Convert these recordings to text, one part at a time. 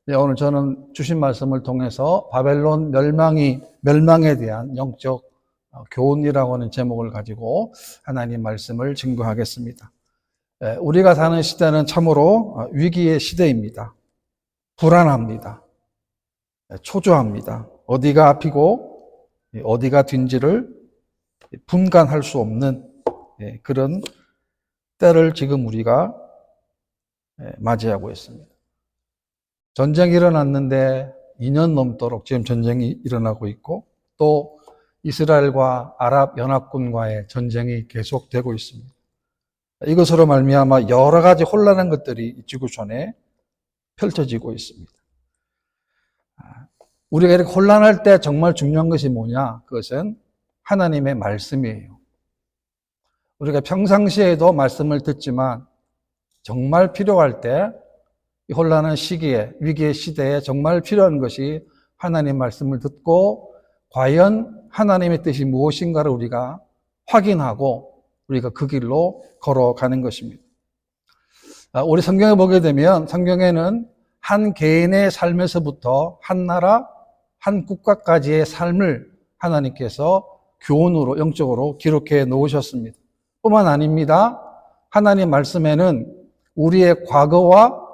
네, 오늘 저는 주신 말씀을 통해서 바벨론 멸망에 대한 영적 교훈이라고 하는 제목을 가지고 하나님 말씀을 증거하겠습니다. 우리가 사는 시대는 참으로 위기의 시대입니다. 불안합니다. 초조합니다. 어디가 앞이고 어디가 뒤인지를 분간할 수 없는 그런 때를 지금 우리가 맞이하고 있습니다. 전쟁이 일어났는데 2년 넘도록 지금 전쟁이 일어나고 있고, 또 이스라엘과 아랍연합군과의 전쟁이 계속되고 있습니다. 이것으로 말미암아 여러 가지 혼란한 것들이 지구촌에 펼쳐지고 있습니다. 우리가 이렇게 혼란할 때 정말 중요한 것이 뭐냐? 그것은 하나님의 말씀이에요. 우리가 평상시에도 말씀을 듣지만 정말 필요할 때, 이 혼란한 시기에, 위기의 시대에 정말 필요한 것이 하나님 말씀을 듣고 과연 하나님의 뜻이 무엇인가를 우리가 확인하고 우리가 그 길로 걸어가는 것입니다. 우리 성경에 보게 되면 성경에는 한 개인의 삶에서부터 한 나라, 한 국가까지의 삶을 하나님께서 교훈으로, 영적으로 기록해 놓으셨습니다. 뿐만 아닙니다. 하나님 말씀에는 우리의 과거와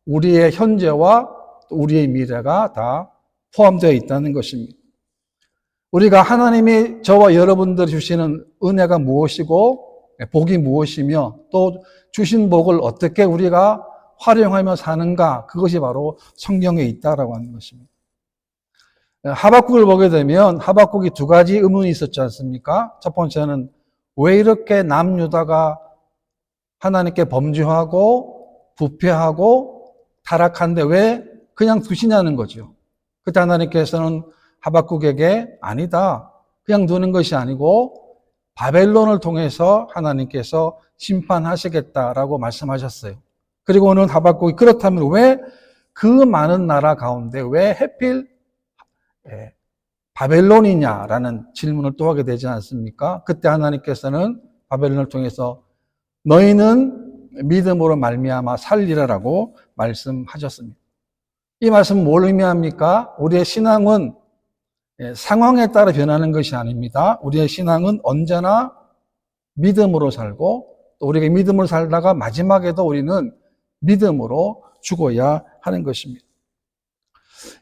우리의 현재와 우리의 미래가 다 포함되어 있다는 것입니다. 우리가 하나님이 저와 여러분들 주시는 은혜가 무엇이고 복이 무엇이며 또 주신 복을 어떻게 우리가 활용하며 사는가, 그것이 바로 성경에 있다라고 하는 것입니다. 하박국을 보게 되면 하박국이 두 가지 의문이 있었지 않습니까? 첫 번째는 왜 이렇게 남유다가 하나님께 범죄하고 부패하고 타락한데 왜 그냥 두시냐는 거죠. 그때 하나님께서는 하박국에게 아니다, 그냥 두는 것이 아니고 바벨론을 통해서 하나님께서 심판하시겠다라고 말씀하셨어요. 그리고 오늘 하박국이 그렇다면 왜 그 많은 나라 가운데 왜 하필 바벨론이냐라는 질문을 또 하게 되지 않습니까? 그때 하나님께서는 바벨론을 통해서 너희는 믿음으로 말미암아 살리라라고 말씀하셨습니다. 이 말씀은 뭘 의미합니까? 우리의 신앙은 상황에 따라 변하는 것이 아닙니다. 우리의 신앙은 언제나 믿음으로 살고, 또 우리가 믿음으로 살다가 마지막에도 우리는 믿음으로 죽어야 하는 것입니다.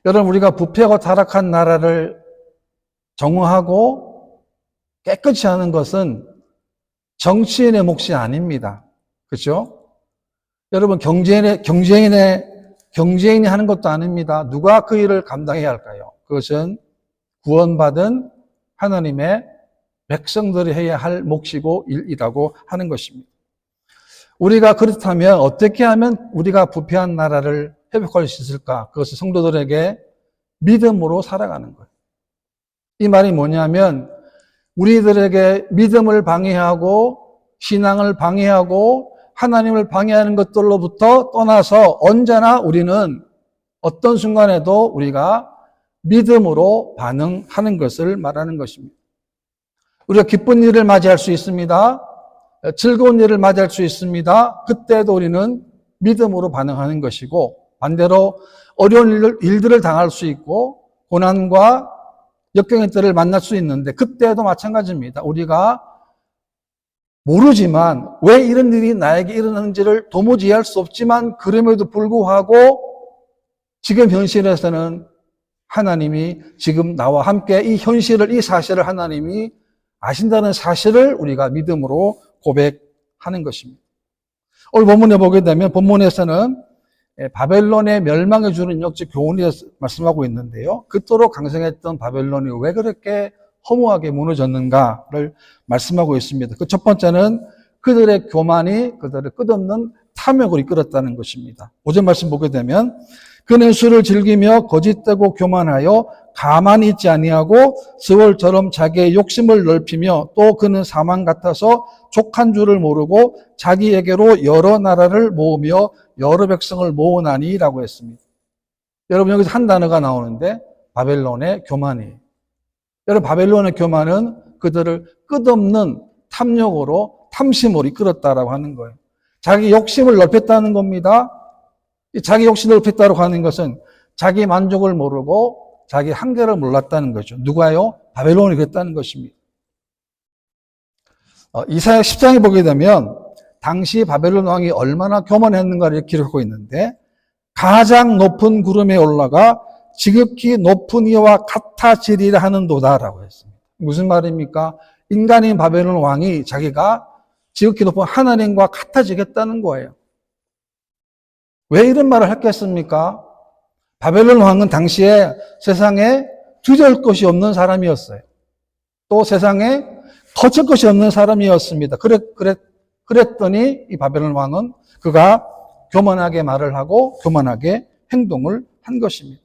여러분, 우리가 부패하고 타락한 나라를 정화하고 깨끗이 하는 것은 정치인의 몫이 아닙니다. 그렇죠? 여러분, 경제인이 하는 것도 아닙니다. 누가 그 일을 감당해야 할까요? 그것은 구원받은 하나님의 백성들이 해야 할 몫이고 일이라고 하는 것입니다. 우리가 그렇다면 어떻게 하면 우리가 부패한 나라를 회복할 수 있을까? 그것은 성도들에게 믿음으로 살아가는 거예요. 이 말이 뭐냐면 우리들에게 믿음을 방해하고 신앙을 방해하고 하나님을 방해하는 것들로부터 떠나서 언제나 우리는 어떤 순간에도 우리가 믿음으로 반응하는 것을 말하는 것입니다. 우리가 기쁜 일을 맞이할 수 있습니다. 즐거운 일을 맞이할 수 있습니다. 그때도 우리는 믿음으로 반응하는 것이고, 반대로 어려운 일들을 당할 수 있고 고난과 역경의 때를 만날 수 있는데 그때도 마찬가지입니다. 우리가 모르지만 왜 이런 일이 나에게 일어나는지를 도무지 이해할 수 없지만 그럼에도 불구하고 지금 현실에서는 하나님이 지금 나와 함께 이 현실을, 이 사실을 하나님이 아신다는 사실을 우리가 믿음으로 고백하는 것입니다. 오늘 본문에 보게 되면 본문에서는 바벨론의 멸망에 주는 역적 교훈이 말씀하고 있는데요. 그토록 강성했던 바벨론이 왜 그렇게 허무하게 무너졌는가를 말씀하고 있습니다. 그 첫 번째는 그들의 교만이 그들을 끝없는 탐욕을 이끌었다는 것입니다. 5절 말씀 보게 되면 그는 술을 즐기며 거짓되고 교만하여 가만히 있지 아니하고 스월처럼 자기의 욕심을 넓히며 또 그는 사망 같아서 족한 줄을 모르고 자기에게로 여러 나라를 모으며 여러 백성을 모으나니라고 했습니다. 여러분, 여기서 한 단어가 나오는데 바벨론의 교만이에요. 여러분, 바벨론의 교만은 그들을 끝없는 탐욕으로, 탐심으로 이끌었다라고 하는 거예요. 자기 욕심을 넓혔다는 겁니다. 자기 욕심을 넓혔다고 하는 것은 자기 만족을 모르고 자기 한계를 몰랐다는 거죠. 누가요? 바벨론이 그랬다는 것입니다. 이사야 10장에 보게 되면 당시 바벨론 왕이 얼마나 교만했는가를 기록하고 있는데, 가장 높은 구름에 올라가 지극히 높은 이와 같아지리라 하는도다라고 했습니다. 무슨 말입니까? 인간인 바벨론 왕이 자기가 지극히 높은 하나님과 같아지겠다는 거예요. 왜 이런 말을 했겠습니까? 바벨론 왕은 당시에 세상에 두려울 것이 없는 사람이었어요. 또 세상에 거칠 것이 없는 사람이었습니다. 그랬더니 이 바벨론 왕은 그가 교만하게 말을 하고 교만하게 행동을 한 것입니다.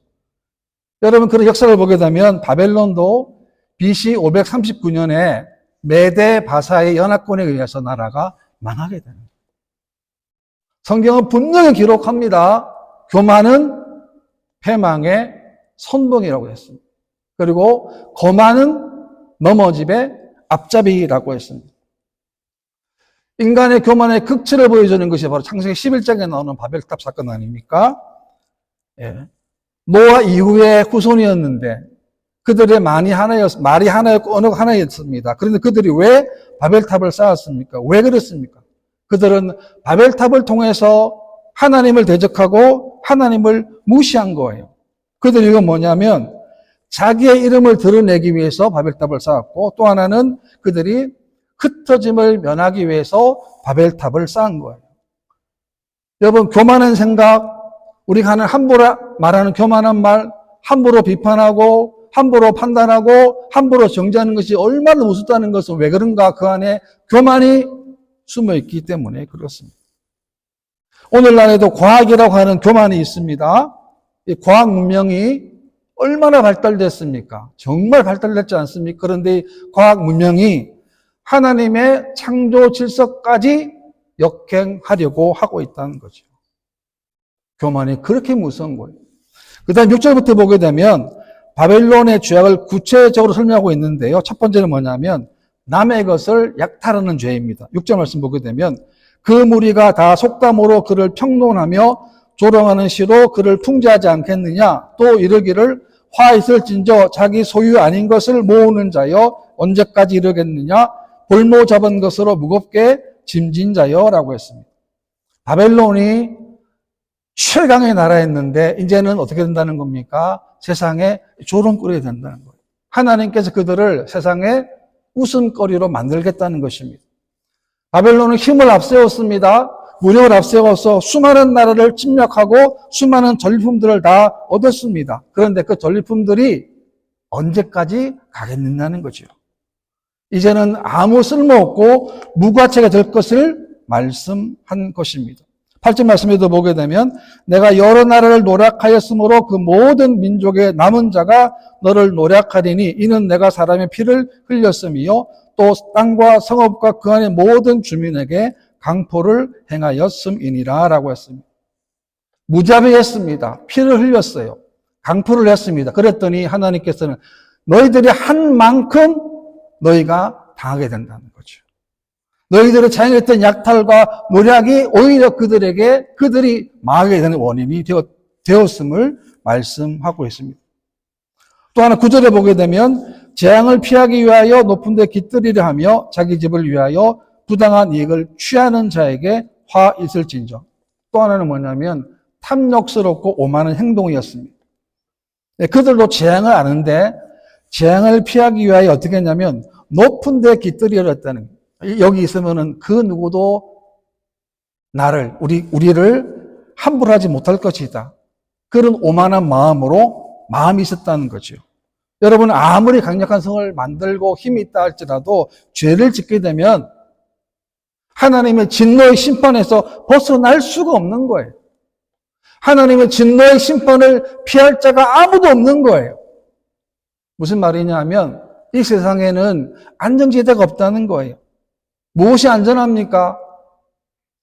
여러분, 그런 역사를 보게 되면 바벨론도 BC 539년에 메데 바사의 연합군에 의해서 나라가 망하게 됩니다. 성경은 분명히 기록합니다. 교만은 패망의 선봉이라고 했습니다. 그리고 거만은 넘어집의 앞잡이라고 했습니다. 인간의 교만의 극치를 보여주는 것이 바로 창세기 11장에 나오는 바벨탑 사건 아닙니까? 예. 노아 이후의 후손이었는데 그들의 말이 하나였고 언어가 하나였습니다. 그런데 그들이 왜 바벨탑을 쌓았습니까? 왜 그랬습니까? 그들은 바벨탑을 통해서 하나님을 대적하고 하나님을 무시한 거예요. 그들이 이건 뭐냐면 자기의 이름을 드러내기 위해서 바벨탑을 쌓았고, 또 하나는 그들이 흩어짐을 면하기 위해서 바벨탑을 쌓은 거예요. 여러분, 교만한 생각, 우리가 하는 함부로 말하는 교만한 말, 함부로 비판하고 함부로 판단하고 함부로 정죄하는 것이 얼마나 무섭다는 것은 왜 그런가? 그 안에 교만이 숨어 있기 때문에 그렇습니다. 오늘날에도 과학이라고 하는 교만이 있습니다. 이 과학 문명이 얼마나 발달됐습니까? 정말 발달됐지 않습니까? 그런데 과학 문명이 하나님의 창조 질서까지 역행하려고 하고 있다는 거죠. 교만이 그렇게 무서운 거예요. 그 다음 6절부터 보게 되면 바벨론의 죄악을 구체적으로 설명하고 있는데요. 첫 번째는 뭐냐면 남의 것을 약탈하는 죄입니다. 6절 말씀 보게 되면 그 무리가 다 속담으로 그를 평론하며 조롱하는 시로 그를 풍자하지 않겠느냐. 또 이르기를 화 있을진저 자기 소유 아닌 것을 모으는 자여 언제까지 이르겠느냐. 볼모 잡은 것으로 무겁게 짐진 자여 라고 했습니다. 바벨론이 최강의 나라였는데 이제는 어떻게 된다는 겁니까? 세상에 조롱거리가 된다는 거예요. 하나님께서 그들을 세상에 웃음거리로 만들겠다는 것입니다. 바벨론은 힘을 앞세웠습니다. 무력을 앞세워서 수많은 나라를 침략하고 수많은 전리품들을 다 얻었습니다. 그런데 그 전리품들이 언제까지 가겠느냐는 거죠. 이제는 아무 쓸모없고 무가치가 될 것을 말씀한 것입니다. 8절 말씀에도 보게 되면 내가 여러 나라를 노략하였으므로 그 모든 민족의 남은 자가 너를 노략하리니 이는 내가 사람의 피를 흘렸음이요 또 땅과 성읍과 그 안의 모든 주민에게 강포를 행하였음이니라 라고 했습니다. 무자비했습니다. 피를 흘렸어요. 강포를 했습니다. 그랬더니 하나님께서는 너희들이 한 만큼 너희가 당하게 된다는 거죠. 너희들의 자행했던 약탈과 노략이 오히려 그들이 망하게 되는 원인이 되었음을 말씀하고 있습니다. 또 하나 9절에 보게 되면 재앙을 피하기 위하여 높은 데 깃들이려 하며 자기 집을 위하여 부당한 이익을 취하는 자에게 화 있을진저. 또 하나는 뭐냐면 탐욕스럽고 오만한 행동이었습니다. 그들도 재앙을 아는데 재앙을 피하기 위하여 어떻게 했냐면 높은 데 깃들이려 했다는 거예요. 여기 있으면은 그 누구도 우리를 함부로 하지 못할 것이다. 그런 오만한 마음이 있었다는 거죠. 여러분, 아무리 강력한 성을 만들고 힘이 있다 할지라도 죄를 짓게 되면 하나님의 진노의 심판에서 벗어날 수가 없는 거예요. 하나님의 진노의 심판을 피할 자가 아무도 없는 거예요. 무슨 말이냐 하면 이 세상에는 안정지대가 없다는 거예요. 무엇이 안전합니까?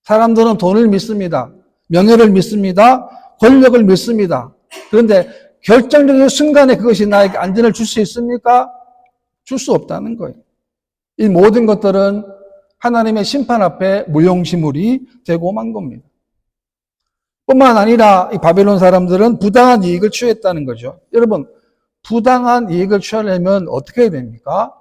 사람들은 돈을 믿습니다. 명예를 믿습니다. 권력을 믿습니다. 그런데 결정적인 순간에 그것이 나에게 안전을 줄 수 있습니까? 줄 수 없다는 거예요. 이 모든 것들은 하나님의 심판 앞에 무용지물이 되고 만 겁니다. 뿐만 아니라 이 바벨론 사람들은 부당한 이익을 취했다는 거죠. 여러분, 부당한 이익을 취하려면 어떻게 해야 됩니까?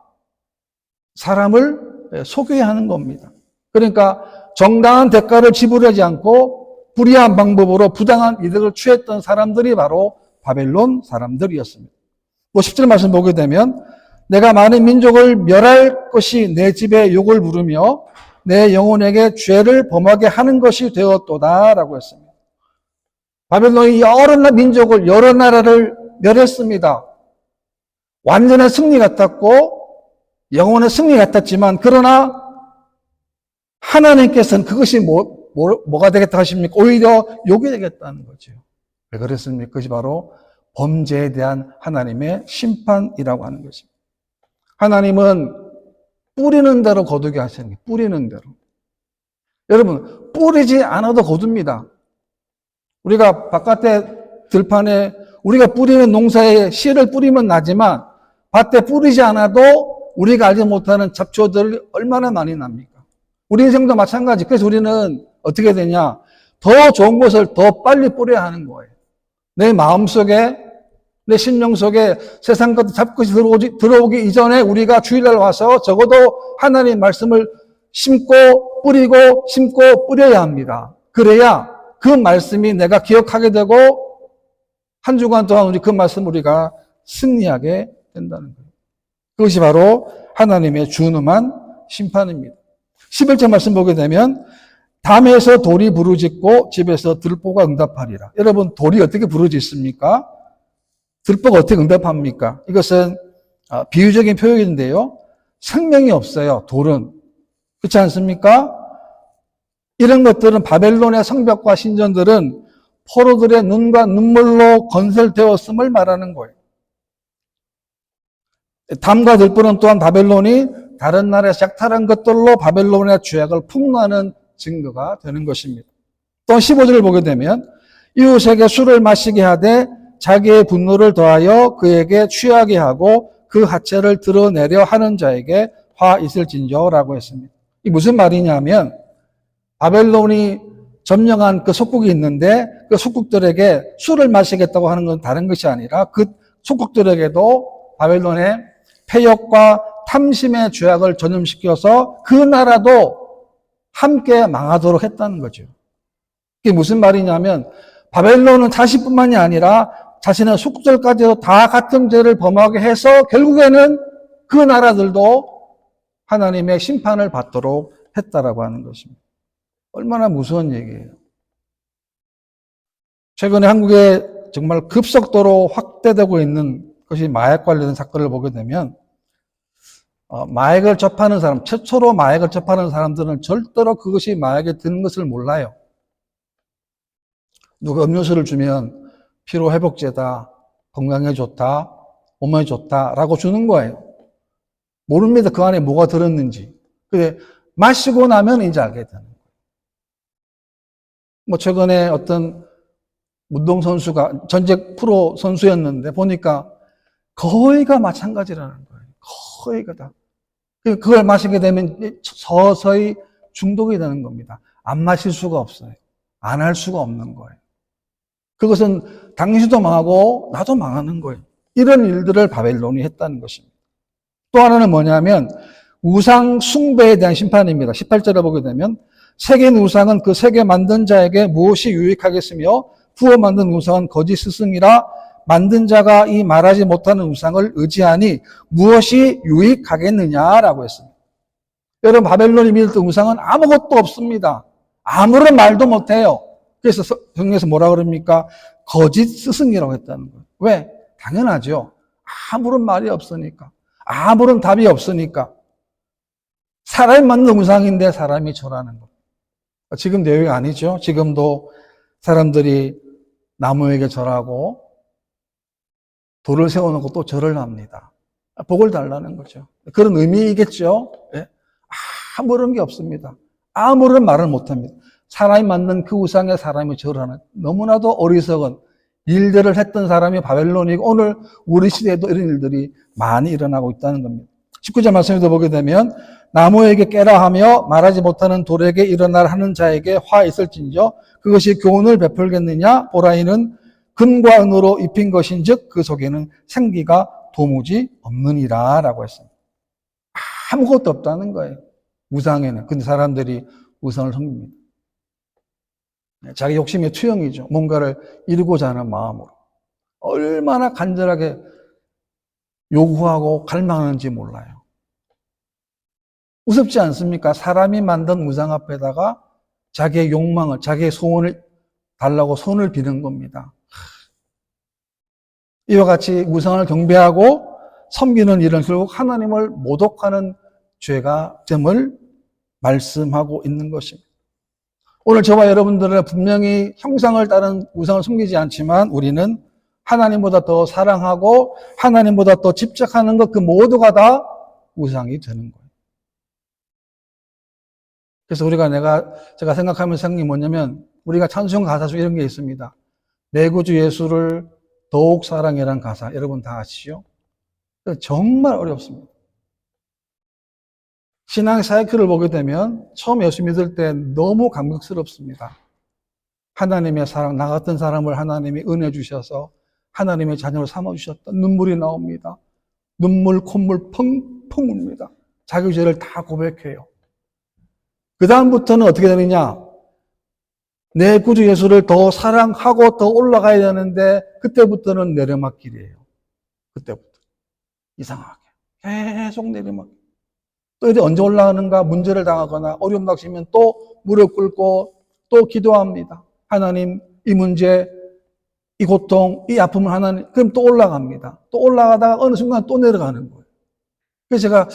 사람을 속여야 하는 겁니다. 그러니까 정당한 대가를 지불하지 않고 불의한 방법으로 부당한 이득을 취했던 사람들이 바로 바벨론 사람들이었습니다. 10절 말씀 보게 되면 내가 많은 민족을 멸할 것이 내 집에 욕을 부르며 내 영혼에게 죄를 범하게 하는 것이 되었도다 라고 했습니다. 바벨론이 여러 민족을 여러 나라를 멸했습니다. 완전한 승리 같았고 영혼의 승리 같았지만 그러나 하나님께서는 그것이 뭐가 되겠다 하십니까? 오히려 욕이 되겠다는 거죠. 왜 그랬습니까? 그것이 바로 범죄에 대한 하나님의 심판이라고 하는 것입니다. 하나님은 뿌리는 대로 거두게 하시는 게 뿌리는 대로. 여러분, 뿌리지 않아도 거둡니다. 우리가 바깥에 들판에 우리가 뿌리는 농사에 씨를 뿌리면 나지만 밭에 뿌리지 않아도 우리가 알지 못하는 잡초들이 얼마나 많이 납니까? 우리 인생도 마찬가지. 그래서 우리는 어떻게 되냐? 더 좋은 것을 더 빨리 뿌려야 하는 거예요. 내 마음속에 내 심령 속에 세상 것도 잡것이 들어오기 이전에 우리가 주일날 와서 적어도 하나님 말씀을 심고 뿌리고 심고 뿌려야 합니다. 그래야 그 말씀이 내가 기억하게 되고 한 주간 동안 우리 그 말씀 우리가 승리하게 된다는 거예요. 그것이 바로 하나님의 준엄한 심판입니다. 11절 말씀 보게 되면 담에서 돌이 부르짖고 집에서 들보가 응답하리라. 여러분, 돌이 어떻게 부르짖습니까? 들보가 어떻게 응답합니까? 이것은 비유적인 표현인데요. 생명이 없어요, 돌은. 그렇지 않습니까? 이런 것들은 바벨론의 성벽과 신전들은 포로들의 눈과 눈물로 건설되었음을 말하는 거예요. 담과 들보는 또한 바벨론이 다른 나라에서 약탈한 것들로 바벨론의 죄악을 풍노하는 증거가 되는 것입니다. 또 15절을 보게 되면 이웃에게 술을 마시게 하되 자기의 분노를 더하여 그에게 취하게 하고 그 하체를 드러내려 하는 자에게 화 있을진저라고 했습니다. 이 무슨 말이냐면 바벨론이 점령한 그 속국이 있는데 그 속국들에게 술을 마시겠다고 하는 건 다른 것이 아니라 그 속국들에게도 바벨론의 패역과 탐심의 죄악을 전염시켜서 그 나라도 함께 망하도록 했다는 거죠. 이게 무슨 말이냐면 바벨론은 자신뿐만이 아니라 자신의 속국들까지도 다 같은 죄를 범하게 해서 결국에는 그 나라들도 하나님의 심판을 받도록 했다라고 하는 것입니다. 얼마나 무서운 얘기예요. 최근에 한국에 정말 급속도로 확대되고 있는 것이 마약 관련된 사건을 보게 되면 마약을 접하는 사람, 최초로 마약을 접하는 사람들은 절대로 그것이 마약에 드는 것을 몰라요. 누가 음료수를 주면 피로회복제다, 건강에 좋다, 몸에 좋다라고 주는 거예요. 모릅니다. 그 안에 뭐가 들었는지. 근데 마시고 나면 이제 알게 되는 거예요. 최근에 어떤 운동선수가 전직 프로 선수였는데 보니까 거의가 마찬가지라는 거예요. 거의가 다. 그걸 마시게 되면 서서히 중독이 되는 겁니다. 안 마실 수가 없어요. 안 할 수가 없는 거예요. 그것은 당신도 망하고 나도 망하는 거예요. 이런 일들을 바벨론이 했다는 것입니다. 또 하나는 뭐냐면 우상 숭배에 대한 심판입니다. 18절에 보게 되면 새긴 우상은 그 새겨 만든 자에게 무엇이 유익하겠으며 부어 만든 우상은 거짓 스승이라 만든 자가 이 말하지 못하는 우상을 의지하니 무엇이 유익하겠느냐라고 했습니다. 여러분, 바벨론이 믿었던 우상은 아무것도 없습니다. 아무런 말도 못해요. 그래서 성경에서 뭐라 그럽니까? 거짓 스승이라고 했다는 거예요. 왜? 당연하죠. 아무런 말이 없으니까. 아무런 답이 없으니까. 사람이 만든 우상인데 사람이 절하는 거. 지금 내용이 아니죠. 지금도 사람들이 나무에게 절하고 돌을 세워놓고 또 절을 합니다. 복을 달라는 거죠. 그런 의미이겠죠. 네? 아무런 게 없습니다. 아무런 말을 못합니다. 사람이 만든 그 우상에 사람이 절하는 너무나도 어리석은 일들을 했던 사람이 바벨론이고 오늘 우리 시대에도 이런 일들이 많이 일어나고 있다는 겁니다. 19절 말씀에도 보게 되면 나무에게 깨라 하며 말하지 못하는 돌에게 일어나라 하는 자에게 화 있을진저 그것이 교훈을 베풀겠느냐 보라 이는 금과 은으로 입힌 것인즉 그 속에는 생기가 도무지 없느니라 라고 했습니다. 아무것도 없다는 거예요. 우상에는. 근데 사람들이 우상을 섬깁니다. 자기 욕심의 투영이죠. 뭔가를 이루고자 하는 마음으로. 얼마나 간절하게 요구하고 갈망하는지 몰라요. 우습지 않습니까? 사람이 만든 우상 앞에다가 자기의 욕망을, 자기의 소원을 달라고 손을 비는 겁니다. 이와 같이 우상을 경배하고 섬기는 일은 결국 하나님을 모독하는 죄가 됨을 말씀하고 있는 것입니다. 오늘 저와 여러분들은 분명히 형상을 따른 우상을 섬기지 않지만 우리는 하나님보다 더 사랑하고 하나님보다 더 집착하는 것 그 모두가 다 우상이 되는 거예요. 그래서 제가 생각하면서 생각이 뭐냐면 우리가 찬송 가사 중에 이런 게 있습니다. 내 구주 예수를 더욱 사랑해라는 가사 여러분 다 아시죠? 정말 어렵습니다. 신앙 사이클을 보게 되면 처음 예수 믿을 때 너무 감격스럽습니다. 하나님의 사랑, 나 같은 사람을 하나님이 은혜 주셔서 하나님의 자녀로 삼아주셨다. 눈물이 나옵니다. 눈물, 콧물 펑펑 웁니다. 자기 죄를 다 고백해요. 그 다음부터는 어떻게 되느냐? 내 구주 예수를 더 사랑하고 더 올라가야 되는데 그때부터는 내리막길이에요. 그때부터. 이상하게. 계속 내리막길. 또 이제 언제 올라가는가 문제를 당하거나 어려움 닥치면 또 무릎 꿇고 또 기도합니다. 하나님 이 문제, 이 고통, 이 아픔을 하나님 그럼 또 올라갑니다. 또 올라가다가 어느 순간 또 내려가는 거예요. 그래서 제가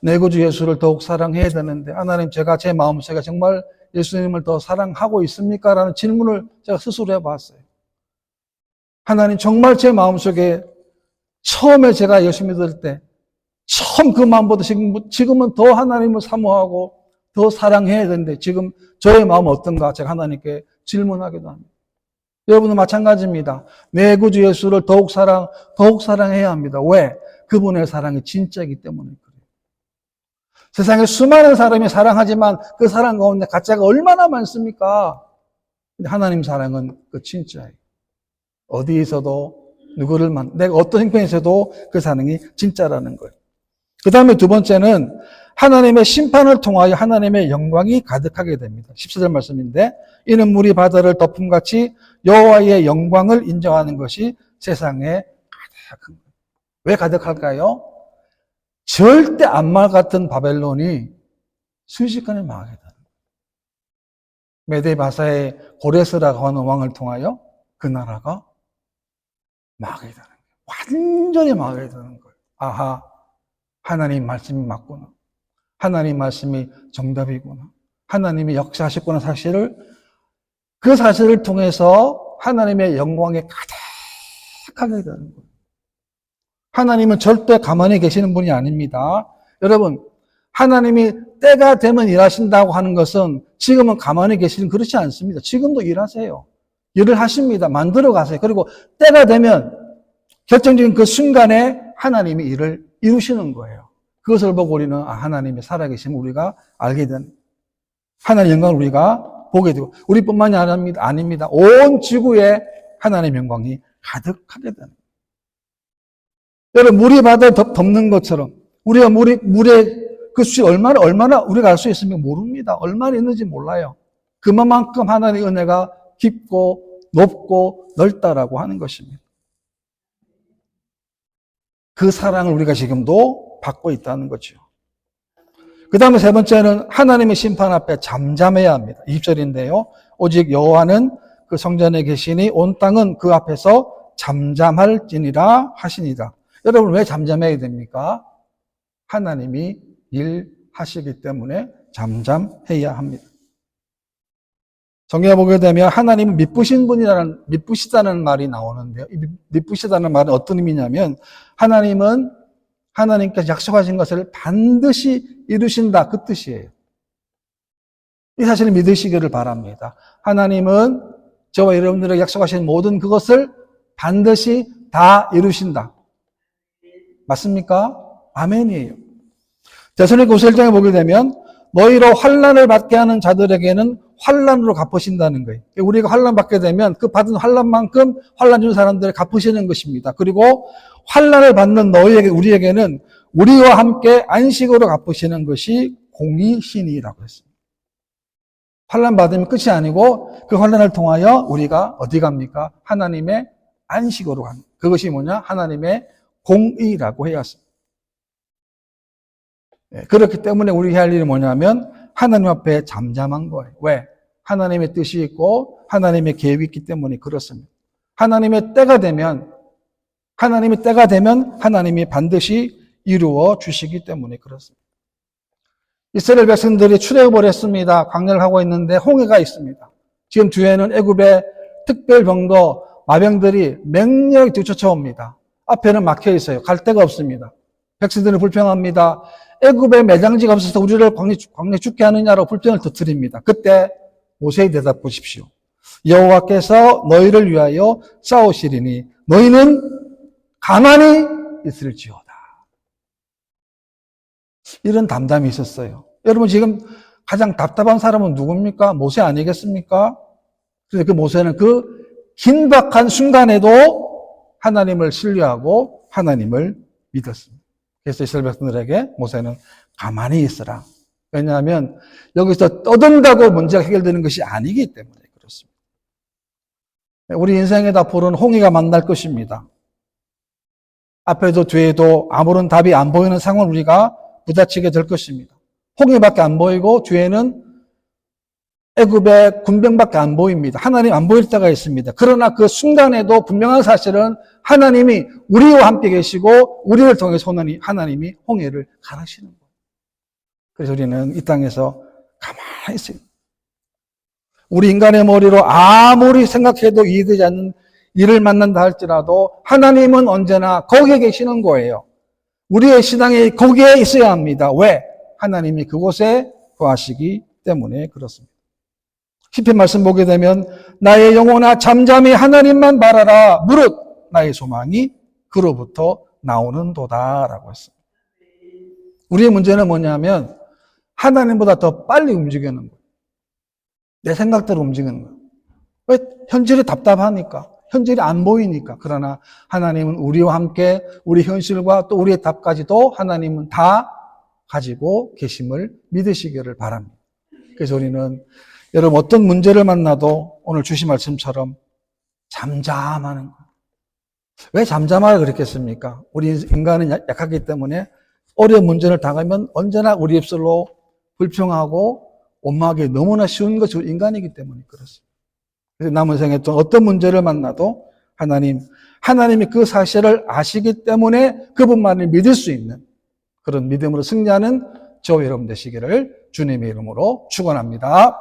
내 구주 예수를 더욱 사랑해야 되는데 하나님 제가 제 마음속에 정말 예수님을 더 사랑하고 있습니까? 라는 질문을 제가 스스로 해봤어요. 하나님 정말 제 마음속에 처음에 제가 예수 믿을 때 처음 그 마음보다 지금은 더 하나님을 사모하고 더 사랑해야 되는데 지금 저의 마음은 어떤가 제가 하나님께 질문하기도 합니다. 여러분은 마찬가지입니다. 내 구주 예수를 더욱 사랑해야 합니다. 왜? 그분의 사랑이 진짜이기 때문에 그래요. 세상에 수많은 사람이 사랑하지만 그 사랑 가운데 가짜가 얼마나 많습니까? 근데 하나님 사랑은 그 진짜예요. 어디에서도 내가 어떤 형편에서도 그 사랑이 진짜라는 거예요. 그 다음에 두 번째는 하나님의 심판을 통하여 하나님의 영광이 가득하게 됩니다. 14절 말씀인데 이는 물이 바다를 덮음같이 여호와의 영광을 인정하는 것이 세상에 가득한 거예요. 왜 가득할까요? 절대 안말 같은 바벨론이 순식간에 망하게 되는 거예요. 메데 바사의 고레스라고 하는 왕을 통하여 그 나라가 망하게 되는 거예요. 완전히 망하게 되는 거예요. 아하, 하나님 말씀이 맞구나. 하나님 말씀이 정답이구나. 하나님이 역사하셨구나 그 사실을 통해서 하나님의 영광에 가득하게 되는 거예요. 하나님은 절대 가만히 계시는 분이 아닙니다. 여러분, 하나님이 때가 되면 일하신다고 하는 것은 지금은 가만히 계시는 그렇지 않습니다. 지금도 일하세요. 일을 하십니다. 만들어 가세요. 그리고 때가 되면 결정적인 그 순간에 하나님이 일을 이루시는 거예요. 그것을 보고 우리는 하나님이 살아계심을 우리가 알게 된 하나님의 영광을 우리가 보게 되고 우리뿐만이 아닙니다. 온 지구에 하나님의 영광이 가득하게 되는 거예요. 여러분 물이 바다를 덮는 것처럼 우리가 물의 그 수치 얼마나 우리가 알 수 있습니까? 모릅니다. 얼마나 있는지 몰라요. 그만큼 하나님의 은혜가 깊고 높고 넓다라고 하는 것입니다. 그 사랑을 우리가 지금도 받고 있다는 거죠. 그 다음에 세 번째는 하나님의 심판 앞에 잠잠해야 합니다. 20절인데요. 오직 여호와는 그 성전에 계시니 온 땅은 그 앞에서 잠잠할지니라 하시니라. 여러분 왜 잠잠해야 됩니까? 하나님이 일하시기 때문에 잠잠해야 합니다. 성경에 보게 되면 하나님은 미쁘시다는 말이 나오는데요. 이 미쁘시다는 말은 어떤 의미냐면 하나님께서 약속하신 것을 반드시 이루신다 그 뜻이에요. 이 사실을 믿으시기를 바랍니다. 하나님은 저와 여러분들에게 약속하신 모든 그것을 반드시 다 이루신다. 맞습니까? 아멘이에요. 데살로니가 1장에 보게 되면 너희로 환난을 받게 하는 자들에게는 환난으로 갚으신다는 거예요. 우리가 환난 받게 되면 그 받은 환난만큼 환난 준 사람들을 갚으시는 것입니다. 그리고 환난을 받는 너희에게 우리에게는 우리와 함께 안식으로 갚으시는 것이 공의신이라고 했습니다. 환난 받으면 끝이 아니고 그 환난을 통하여 우리가 어디 갑니까? 하나님의 안식으로 갑니다. 그것이 뭐냐? 하나님의 공의라고 해야 합니다. 그렇기 때문에 우리 해야 할 일이 뭐냐면 하나님 앞에 잠잠한 거예요. 왜? 하나님의 뜻이 있고 하나님의 계획이 있기 때문에 그렇습니다. 하나님의 때가 되면 하나님이 반드시 이루어 주시기 때문에 그렇습니다. 이스라엘 백성들이 출애굽을 했습니다. 광야를 하고 있는데 홍해가 있습니다. 지금 뒤에는 애굽의 특별병도 마병들이 맹렬히 뒤쫓아옵니다. 앞에는 막혀 있어요. 갈 데가 없습니다. 백성들은 불평합니다. 애굽에 매장지가 없어서 우리를 광야에 죽게 하느냐라고 불평을 터뜨립니다. 그때 모세의 대답 보십시오. 여호와께서 너희를 위하여 싸우시리니 너희는 가만히 있을지어다. 이런 담담이 있었어요. 여러분 지금 가장 답답한 사람은 누굽니까? 모세 아니겠습니까? 그래서 그 모세는 그 긴박한 순간에도 하나님을 신뢰하고 하나님을 믿었습니다. 그래서 이스라엘 백성들에게 모세는 가만히 있으라. 왜냐하면 여기서 떠든다고 문제가 해결되는 것이 아니기 때문에 그렇습니다. 우리 인생의 답은 홍해가 만날 것입니다. 앞에도 뒤에도 아무런 답이 안 보이는 상황을 우리가 부딪히게 될 것입니다. 홍해밖에 안 보이고 뒤에는 애굽의 군병밖에 안 보입니다. 하나님 안 보일 때가 있습니다. 그러나 그 순간에도 분명한 사실은 하나님이 우리와 함께 계시고 우리를 통해서 하나님이 홍해를 가르시는 거예요. 그래서 우리는 이 땅에서 가만히 있어요. 우리 인간의 머리로 아무리 생각해도 이해되지 않는 일을 만난다 할지라도 하나님은 언제나 거기에 계시는 거예요. 우리의 신앙이 거기에 있어야 합니다. 왜? 하나님이 그곳에 거하시기 때문에 그렇습니다. 시편 말씀 보게 되면 나의 영혼아 잠잠히 하나님만 바라라. 무릇 나의 소망이 그로부터 나오는도다 라고 했습니다. 우리의 문제는 뭐냐면 하나님보다 더 빨리 움직이는 거예요. 내 생각대로 움직이는 거예요. 왜? 현실이 답답하니까. 현실이 안 보이니까. 그러나 하나님은 우리와 함께 우리 현실과 또 우리의 답까지도 하나님은 다 가지고 계심을 믿으시기를 바랍니다. 그래서 우리는 여러분 어떤 문제를 만나도 오늘 주신 말씀처럼 잠잠하는 거예요. 왜 잠잠하라 그랬겠습니까? 우리 인간은 약하기 때문에 어려운 문제를 당하면 언제나 우리 입술로 불평하고 원망하기 너무나 쉬운 것이 인간이기 때문에 그렇습니다. 그래서 남은 생에 또 어떤 문제를 만나도 하나님이 그 사실을 아시기 때문에 그분만을 믿을 수 있는 그런 믿음으로 승리하는 저와 여러분 되시기를 주님의 이름으로 축원합니다.